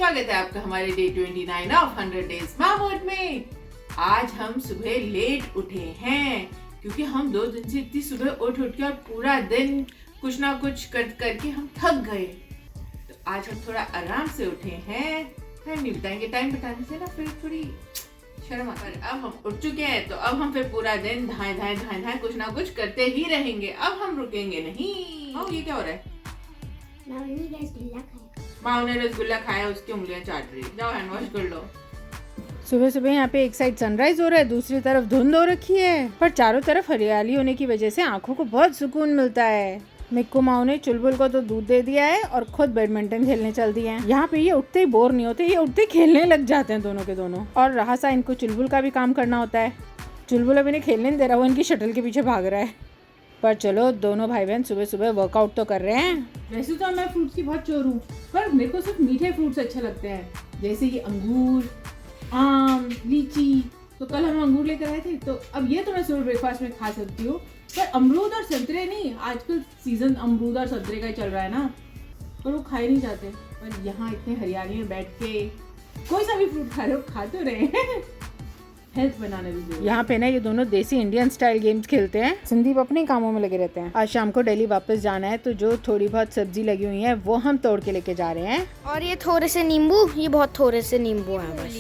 स्वागत है आपका हमारे डे 29 ऑफ 100 डेज माँ बोर्ड में। आज हम सुबह लेट उठे हैं क्योंकि हम 2 दिन से इतनी सुबह उठ के और पूरा दिन कुछ ना कुछ करके हम थक गए। तो आज हम थोड़ा आराम से उठे हैं। टाइम नहीं बताएंगे, टाइम बताने से ना फिर थोड़ी शर्म आता है। अब हम उठ चुके हैं तो अब हम फिर पूरा दिन धाए कुछ ना कुछ करते ही रहेंगे। अब हम रुकेंगे नहीं। ये क्या हो रहा है? माँ ने रसगुल्ला खाया, उसकी उंगलियां चाट रही। जाओ हैंड वॉश कर लो। सुबह सुबह यहाँ पे एक साइड सनराइज हो रहा है, दूसरी तरफ धुंध हो रखी है, पर चारों तरफ हरियाली होने की वजह से आंखों को बहुत सुकून मिलता है। मिक्कू माऊ ने चुलबुल को तो दूध दे दिया है और खुद बैडमिंटन खेलने चल दिए हैं। यहाँ पे ये उठते ही बोर नहीं होते, ये उठते ही खेलने लग जाते हैं दोनों के दोनों। और रहा सा इनको चुलबुल का भी काम करना होता है। चुलबुल अभी इन्हें खेलने नहीं दे रहा, वो इनकी शटल के पीछे भाग रहा है। पर चलो दोनों भाई बहन सुबह सुबह वर्कआउट तो कर रहे हैं। वैसे तो मैं फ्रूट्स की बहुत चोर हूँ, पर मेरे को सिर्फ मीठे फ्रूट्स अच्छे लगते हैं, जैसे कि अंगूर, आम, लीची। तो कल हम अंगूर लेकर आए थे, तो अब ये तो मैं सुबह ब्रेकफास्ट में खा सकती हूँ, पर अमरूद और संतरे नहीं। आजकल सीजन अमरूद और संतरे का ही चल रहा है ना, पर वो खाए नहीं जाते। पर यहाँ इतने हरियाली में बैठ के कोई सा भी फ्रूट खा रहे हो, खा तो रहे हैं। हेल्थ बनाने भी। यहाँ पे ना ये दोनों देसी इंडियन स्टाइल गेम्स खेलते हैं। संदीप अपने कामों में लगे रहते हैं। आज शाम को दिल्ली वापस जाना है, तो जो थोड़ी बहुत सब्जी लगी हुई है वो हम तोड़ के लेके जा रहे हैं। और ये थोड़े से नींबू, ये बहुत थोड़े से नींबू है बस।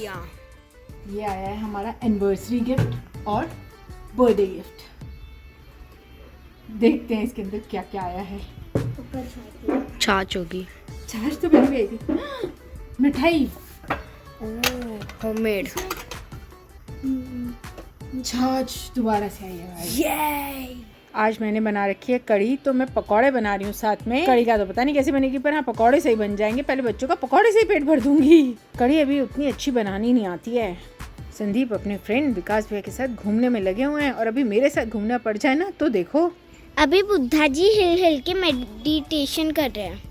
ये आया है हमारा एनिवर्सरी गिफ्ट और बर्थडे गिफ्ट। देखते हैं इसके अंदर क्या क्या आया है। छाछ होगी। छाछ तो बन गई थी। मिठाई, होममेड छाछ दोबारा से आई है। ये आज मैंने बना रखी है कढ़ी, तो मैं पकौड़े बना रही हूँ साथ में। कढ़ी का तो पता नहीं कैसे बनेगी, पर हाँ पकौड़े से ही बन जाएंगे। पहले बच्चों का पकौड़े से ही पेट भर दूंगी। कढ़ी अभी उतनी अच्छी बनानी नहीं आती है। संदीप अपने फ्रेंड विकास भैया के साथ घूमने में लगे हुए हैं, और अभी मेरे साथ घूमना पड़ जाए ना तो देखो। अभी बुद्धा जी हिल हिल के मेडिटेशन कर रहे हैं।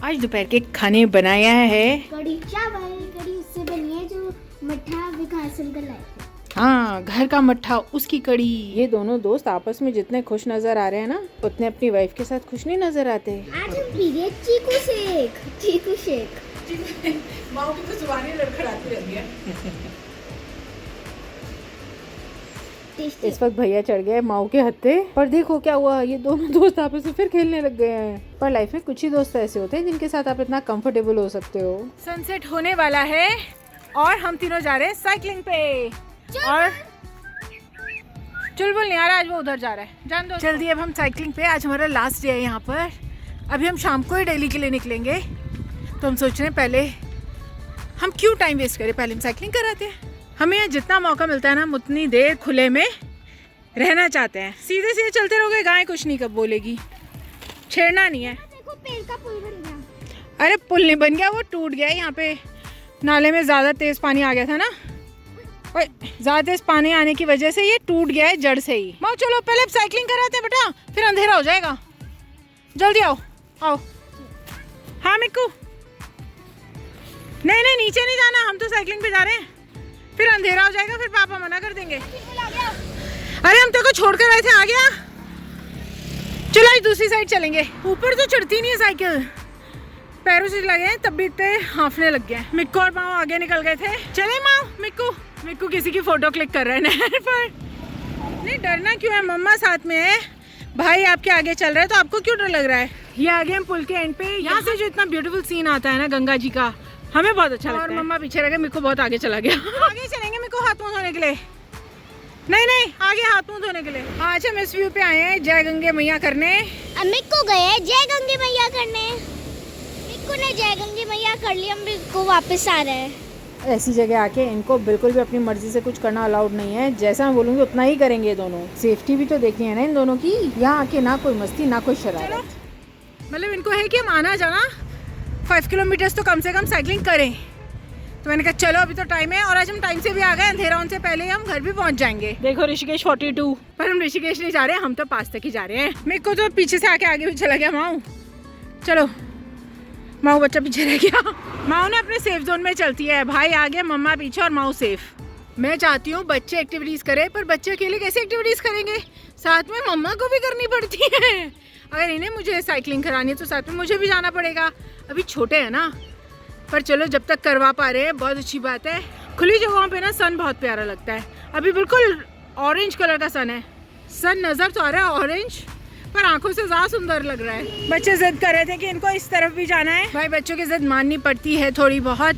आज दोपहर के खाने बनाया है कढ़ी चावल। कढ़ी उससे बनी है जो मट्ठा विकास अंकल लाए थे। हाँ, घर का मट्ठा, उसकी कड़ी। ये दोनों दोस्त आपस में जितने खुश नजर आ रहे हैं ना, उतने अपनी वाइफ के साथ खुश नहीं नजर आते। आज हम पी रहे चीकू शेक। माँ की तो जुबानी लड़खड़ाती रहती है। इस वक्त भैया चढ़ गए माऊ के हत्थे, पर देखो क्या हुआ, ये दोनों दोस्त आपस में फिर खेलने लग गए हैं। पर लाइफ में कुछ ही दोस्त ऐसे होते हैं जिनके साथ आप इतना कंफर्टेबल हो सकते हो। सनसेट होने वाला है और हम तीनों जा रहे हैं साइकिलिंग पे। और चुलबुल नहीं आ रहा, आज वो उधर जा रहा है। जान दो जल्दी। अब हम साइकिलिंग पे, आज हमारा लास्ट डे है यहाँ पर। अभी हम शाम को ही दिल्ली के लिए निकलेंगे, तो हम सोच रहे हैं पहले हम क्यों टाइम वेस्ट करें, पहले हम साइकिलिंग कराते हैं। हमें यहाँ जितना मौका मिलता है ना, हम उतनी देर खुले में रहना चाहते हैं। सीधे सीधे चलते रहोगे, गाय कुछ नहीं कब बोलेगी, छेड़ना नहीं है। देखो पेड़ का पुल बन गया। अरे पुल नहीं बन गया, वो टूट गया। यहाँ पे नाले में ज़्यादा तेज़ पानी आ गया था ना, ज़्यादा तेज़ पानी आने की वजह से ये टूट गया है जड़ से ही। माँ चलो पहले अब साइकिलिंग कराते हैं बेटा, फिर अंधेरा हो जाएगा। जल्दी आओ आओ। हाँ मिक्कू, नहीं नहीं नीचे नहीं जाना, हम तो साइकिलिंग पे जा रहे हैं, फिर अंधेरा हो जाएगा, फिर पापा मना कर देंगे। अरे हम तेरे को छोड़ कर आए थे, आ गया। चलो आज दूसरी साइड चलेंगे। ऊपर तो चढ़ती नहीं है साइकिल, पैरों से लगे तब भी इतने हांफने लग गए। मिक्कू और माँ आगे निकल गए थे। चले माँ। मिक्कू किसी की फोटो क्लिक कर रहे हैं नहर पर। नहीं डरना क्यों है, मम्मा साथ में है, भाई आपके आगे चल रहा है, तो आपको क्यों डर लग रहा है। ये आगे हम पुल के एंड पे, यहाँ से जो इतना ब्यूटीफुल सीन आता है ना गंगा जी का, हमें बहुत अच्छा लगता है। और मम्मा पीछे रह गए, मिक्कू बहुत आगे चला गया। आगे चलेंगे मिक्कू हाथ मुंह धोने के लिए। नहीं आगे हाथ मुंह धोने के लिए। आज हम इस व्यू पे आए हैं जय गंगे मैया करने। मिक्कू गए जय गंगे मैया करने। मिक्कू ने जय गंगे मैया कर लिया, हम मिक्कू वापस आ रहे हैं। ऐसी जगह आके इनको बिल्कुल भी अपनी मर्जी से कुछ करना अलाउड नहीं है। जैसा मैं बोलूँगी उतना ही करेंगे ये दोनों। सेफ्टी भी तो देखनी है ना इन दोनों की। यहाँ आके ना कोई मस्ती ना कोई शरारत। मतलब इनको है कि हम आना जाना 5 किलोमीटर तो कम से कम साइकिलिंग करें। तो मैंने कहा चलो अभी तो टाइम है, और आज हम टाइम से भी आ गए, अंधेरा होने से पहले ही हम घर भी पहुंच जाएंगे। देखो ऋषिकेश 42, पर हम ऋषिकेश नहीं जा रहे हैं, हम तो पास तक ही जा रहे हैं। मेरे को तो पीछे से आके आगे भी चला गया माऊ। चलो माऊ बच्चा पीछे रह गया। माऊ ने अपने सेफ जोन में चलती है, भाई आगे, मम्मा पीछे और माऊ सेफ। मैं चाहती हूँ बच्चे एक्टिविटीज करें, पर बच्चे अकेले कैसे एक्टिविटीज करेंगे, साथ में मम्मा को भी करनी पड़ती है। अगर इन्हें मुझे साइकिलिंग करानी है तो साथ में मुझे भी जाना पड़ेगा। अभी छोटे हैं ना, पर चलो जब तक करवा पा रहे हैं बहुत अच्छी बात है। खुली जगहों पे ना सन बहुत प्यारा लगता है। अभी बिल्कुल ऑरेंज कलर का सन है। सन नज़र तो आ रहा है ऑरेंज, पर आंखों से ज़्यादा सुंदर लग रहा है। बच्चे जिद कर रहे थे कि इनको इस तरफ भी जाना है। भाई बच्चों की जिद माननी पड़ती है थोड़ी बहुत,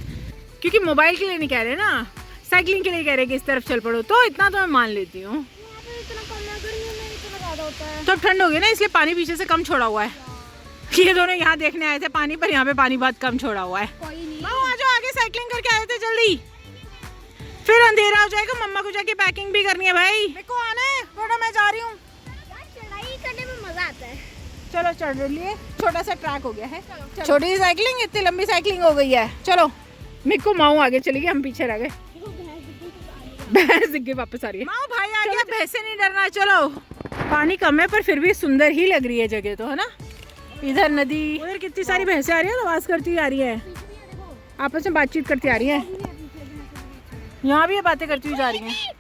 क्योंकि मोबाइल के लिए नहीं कह रहे ना, साइकिलिंग के लिए कह रहे कि इस तरफ चल पड़ो, तो इतना तो मैं मान लेती हूँ। तो अब ठंड हो गई ना, इसलिए पानी पीछे से कम छोड़ा हुआ है। ये दोनों यहाँ देखने आए थे पानी, पर यहाँ पे पानी बहुत कम छोड़ा हुआ है। आ जाओ आगे, साइकिलिंग करके आए थे जल्दी, फिर अंधेरा हो जाएगा। मम्मा को जाके पैकिंग भी करनी है भाई। मेरे को आना है थोड़ा, मैं जा रही हूँ। चढ़ाई करने में मजा आता है। चलो चढ़ लिए, छोटा सा ट्रैक हो गया है। छोटी साइकिलिंग, इतनी लंबी साइकिलिंग हो गई है। चलो मिक्कू माऊ आगे चली गई, हम पीछे रह गए। भैंस दिख गई, वापस आ रही है। माऊ भाई आ गया, भैंस से नहीं डरना। चलो पानी कम है पर फिर भी सुंदर ही लग रही है जगह तो, है ना। इधर नदी, उधर कितनी सारी भैंसें आ रही है, आवाज करती हुई आ रही है, आपस में बातचीत करती आ रही है। यहाँ भी ये बातें करती हुई जा रही हैं।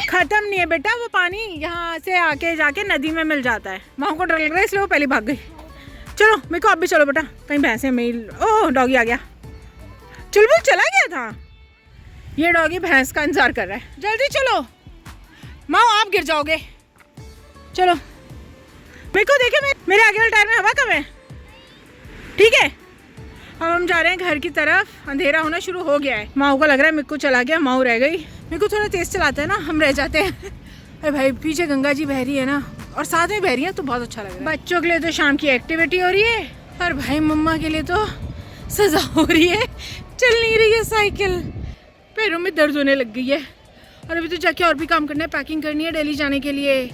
खत्म नहीं है बेटा वो पानी, यहाँ से आके जाके नदी में मिल जाता है। माँ को डर लग रहा है इसलिए वो पहले भाग गई। चलो मेरे को अब भी चलो बेटा, कहीं भैंसे मेल। ओह डॉगी आ गया, चुलबुल चला गया था। ये डॉगी भैंस का इंतजार कर रहा है। जल्दी चलो माँ, आप गिर जाओगे। चलो मेरे को देखे, मेरे आगे वाले टायर में हवा कम है। ठीक है अब हम जा रहे हैं घर की तरफ। अंधेरा होना शुरू हो गया है। माऊ को लग रहा है मेरे को चला गया, माऊ रह गई। मेरे को थोड़ा तेज चलाता है ना, हम रह जाते हैं। अरे भाई पीछे गंगा जी बह रही है ना, और साथ में बह रही है तो बहुत अच्छा लग रहा है। बच्चों के लिए तो शाम की एक्टिविटी हो रही है, और भाई मम्मा के लिए तो सजा हो रही है। चल नहीं रही है साइकिल, पैरों में दर्द होने लग गई है। और अभी तो जाके और भी काम करना है, पैकिंग करनी है दिल्ली जाने के लिए।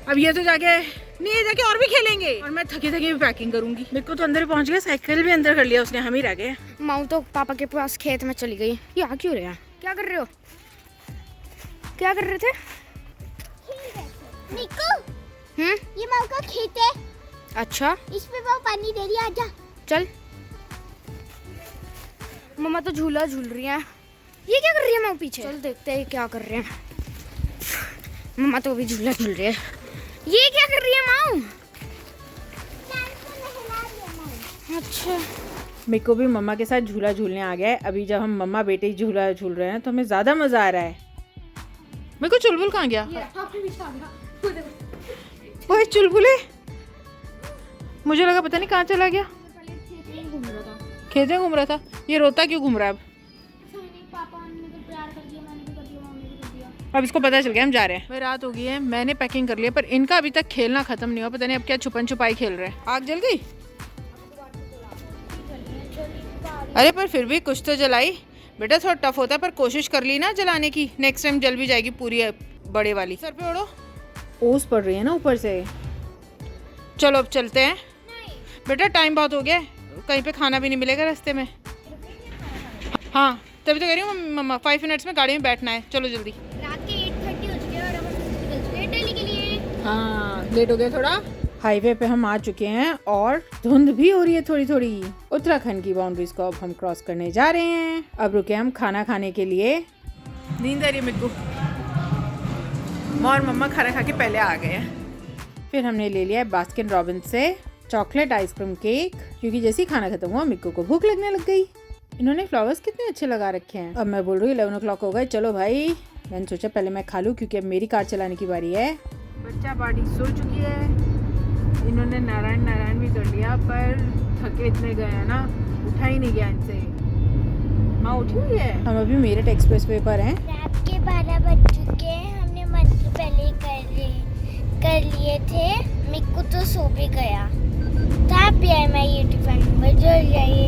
अब ये तो जाके नहीं, जाके और भी खेलेंगे, और मैं थकी थकी भी पैकिंग करूंगी। मेरे को तो अंदर पहुंच गया, साइकिल भी अंदर कर लिया उसने, हम ही रह गए। माऊ तो पापा के पास खेत में चली गई। ये आ क्यों रहे हैं? क्या कर रहे हो? क्या कर रहे थे? निको, ये माँ का खेत है। अच्छा इसमें वो पानी दे रही है, आजा। चल। मम्मा तो झूला झूल रही है। ये क्या कर रही है माऊ पीछे? चल देखते हैं क्या कर रहे हैं। मम्मा तो अभी झूला झूल रही है। ये क्या कर रही है माऊ? अच्छा मेरे को भी मम्मा के साथ झूला झूलने आ गया है। अभी जब हम मम्मा बेटे झूला झूल रहे हैं तो हमें ज़्यादा मज़ा आ रहा है। मेरे को चुलबुल कहाँ गया? ओए चुलबुले, मुझे लगा पता नहीं कहाँ चला गया। खेत में घूम रहा था। ये रोता क्यों घूम रहा है अब? अब इसको पता चल गया हम जा रहे हैं। भाई रात हो गई है, मैंने पैकिंग कर लिया, पर इनका अभी तक खेलना खत्म नहीं हुआ। पता नहीं अब क्या छुपन छुपाई खेल रहे हैं। आग जल गई? अरे पर फिर भी कुछ तो जलाई बेटा। थोड़ा टफ होता है पर कोशिश कर ली ना जलाने की, नेक्स्ट टाइम जल भी जाएगी पूरी बड़े वाली। सर पे ओढ़ो, ओस पड़ रही है ना ऊपर से। चलो अब चलते हैं बेटा, टाइम बहुत हो गया है, कहीं पे खाना भी नहीं मिलेगा रास्ते में। हाँ तभी तो कह रही हूँ मम्मा, 5 मिनट्स में गाड़ी में बैठना है। चलो जल्दी। रात के 8:30 हो चुके हैं और अब हम निकल चुके हैं दिल्ली के लिए। हाँ लेट हो गया थोड़ा। हाईवे पे हम आ चुके हैं और धुंध भी हो रही है थोड़ी थोड़ी। उत्तराखंड की बाउंड्रीज को अब हम क्रॉस करने जा रहे हैं। अब रुके हम खाना खाने के लिए। नींद आ रही है मेरे को, और मम्मा खाना खा के पहले आ गए हैं। फिर हमने ले लिया बास्किन रॉबिन्स से चॉकलेट आइसक्रीम केक, क्योंकि जैसे ही खाना खत्म हुआ मिक्कू को भूख लगने लग गई। इन्होंने फ्लावर्स कितने अच्छे लगा रखे हैं। अब मैं बोल रही हूँ 11 o'clock हो गए, चलो भाई। मैंने सोचा पहले मैं खा लूँ क्योंकि अब मेरी कार चलाने की बारी है। बच्चा पार्टी सो चुकी है, इन्होंने नारायण नारायण भी कर लिया, पर थके इतने गए हैं ना, उठा ही नहीं गया इनसे। माँ उठी हुई है। हम अभी मेरठ एक्सप्रेस वे पर हैं। रात के 12 बज चुके हैं, हमने मंत्र पहले कर लिए थे। मिक्कू तो सो भी गया था। मैं ये टिफिन नंबर जोड़ जाइए।